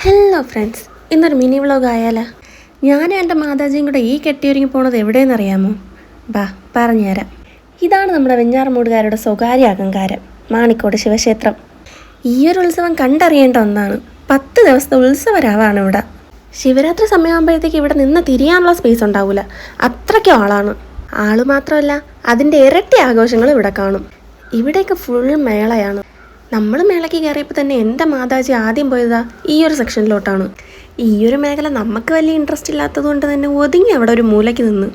Hello friends, ഇന്നൊരു mini vlog ആയാലോ? ഞാനും എൻ്റെ മാതാജിയും കൂടെ ഈ കെട്ടിയൊരുങ്ങി പോണത് എവിടെയെന്നറിയാമോ? ബാ പറഞ്ഞുതരാം. ഇതാണ് നമ്മുടെ വെഞ്ഞാറമൂടുകാരുടെ സ്വകാര്യ അഹങ്കാരം, മാണിക്കോട് ശിവക്ഷേത്രം. ഈയൊരു ഉത്സവം കണ്ടറിയേണ്ട ഒന്നാണ്. 10 ദിവസത്തെ ഉത്സവരാവാണ് ഇവിടെ. ശിവരാത്രി സമയമാകുമ്പോഴത്തേക്ക് ഇവിടെ നിന്ന് തിരിയാനുള്ള സ്പേസ് ഉണ്ടാവില്ല, അത്രയ്ക്കും ആളാണ്. ആള് മാത്രമല്ല, അതിൻ്റെ ഇരട്ടി ആഘോഷങ്ങൾ ഇവിടെ കാണും. ഇവിടെയൊക്കെ ഫുൾ മേളയാണ്. നമ്മൾ മേളയ്ക്ക് കയറിയപ്പോൾ തന്നെ എൻ്റെ മാതാജി ആദ്യം പോയതാ ഈ ഒരു സെക്ഷനിലോട്ടാണ്. ഈയൊരു മേഖല നമുക്ക് വലിയ ഇൻട്രസ്റ്റ് ഇല്ലാത്തത് കൊണ്ട് തന്നെ ഒതുങ്ങി അവിടെ ഒരു മൂലയ്ക്ക് നിന്ന്.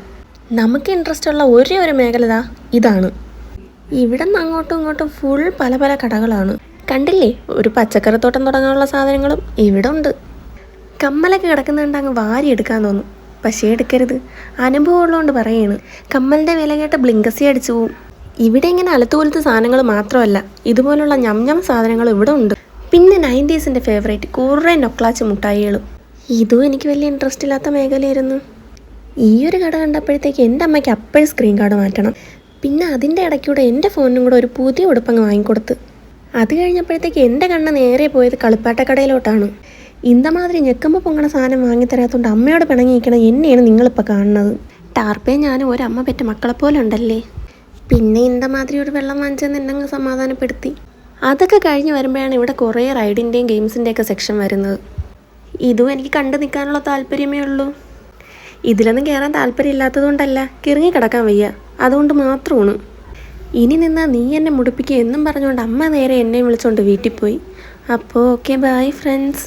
നമുക്ക് ഇൻട്രസ്റ്റ് ഉള്ള ഒരേ ഒരു മേഖല ഇതാണ്. ഇവിടെ നിന്ന് അങ്ങോട്ടും ഇങ്ങോട്ടും ഫുൾ പല പല കടകളാണ്. കണ്ടില്ലേ, ഒരു പച്ചക്കറിത്തോട്ടം തുടങ്ങാനുള്ള സാധനങ്ങളും ഇവിടെ ഉണ്ട്. കമ്മലൊക്കെ കിടക്കുന്നുണ്ട്, അങ്ങ് വാരി എടുക്കാൻ തോന്നും. പക്ഷേ എടുക്കരുത്, അനുഭവം ഉള്ളതുകൊണ്ട് പറയാണ്. കമ്മലിൻ്റെ വില കേട്ട് ബ്ലിങ്കസി അടിച്ചു പോവും. ഇവിടെ ഇങ്ങനെ അലത്തുപോലത്തെ സാധനങ്ങൾ മാത്രമല്ല, ഇതുപോലുള്ള ഞം സാധനങ്ങൾ ഇവിടെ ഉണ്ട്. പിന്നെ 90s ഫേവറേറ്റ് കുറേ നൊക്ലാച്ച് മുട്ടായികളും. ഇതും എനിക്ക് വലിയ ഇൻട്രസ്റ്റ് ഇല്ലാത്ത മേഖലയായിരുന്നു. ഈ ഒരു കട കണ്ടപ്പോഴത്തേക്ക് എൻ്റെ അമ്മയ്ക്ക് അപ്പോഴും സ്ക്രീൻ കാർഡ് മാറ്റണം. പിന്നെ അതിൻ്റെ ഇടയ്ക്കൂടെ എൻ്റെ ഫോണിനും കൂടെ ഒരു പുതിയ ഉടുപ്പങ്ങ് വാങ്ങിക്കൊടുത്ത്. അത് കഴിഞ്ഞപ്പോഴത്തേക്ക് എൻ്റെ കണ്ണ് നേരെ പോയത് കളിപ്പാട്ടക്കടയിലോട്ടാണ്. ഇന്തമാതിരി ഞെക്കുമ്പോൾ പൊങ്ങണ സാധനം വാങ്ങിത്തരാത്തതുകൊണ്ട് അമ്മയോട് പിണങ്ങിയിരിക്കണം എന്നെയാണ് നിങ്ങളിപ്പോൾ കാണുന്നത്. ടാർപ്പേ ഞാനും ഒരമ്മ പെറ്റ മക്കളെപ്പോലെ ഉണ്ടല്ലേ. പിന്നെ ഇന്തമാതിരി ഒരു വെള്ളം വാങ്ങിച്ചെന്ന് എന്നെ സമാധാനപ്പെടുത്തി. അതൊക്കെ കഴിഞ്ഞ് വരുമ്പോഴാണ് ഇവിടെ കുറേ റൈഡിൻ്റെയും ഗെയിംസിൻ്റെയൊക്കെ സെക്ഷൻ വരുന്നത്. ഇതും എനിക്ക് കണ്ടു നിൽക്കാനുള്ള താല്പര്യമേ ഉള്ളൂ. ഇതിലൊന്നും കയറാൻ താല്പര്യമില്ലാത്തത് കൊണ്ടല്ല, കിറങ്ങി കിടക്കാൻ വയ്യ, അതുകൊണ്ട് മാത്രമാണ്. ഇനി നിന്നാൽ നീ എന്നെ മുടിപ്പിക്കുക എന്നും പറഞ്ഞുകൊണ്ട് അമ്മ നേരെ എന്നെ വിളിച്ചുകൊണ്ട് വീട്ടിൽ പോയി. അപ്പോൾ ഓക്കെ, ബൈ ഫ്രണ്ട്സ്.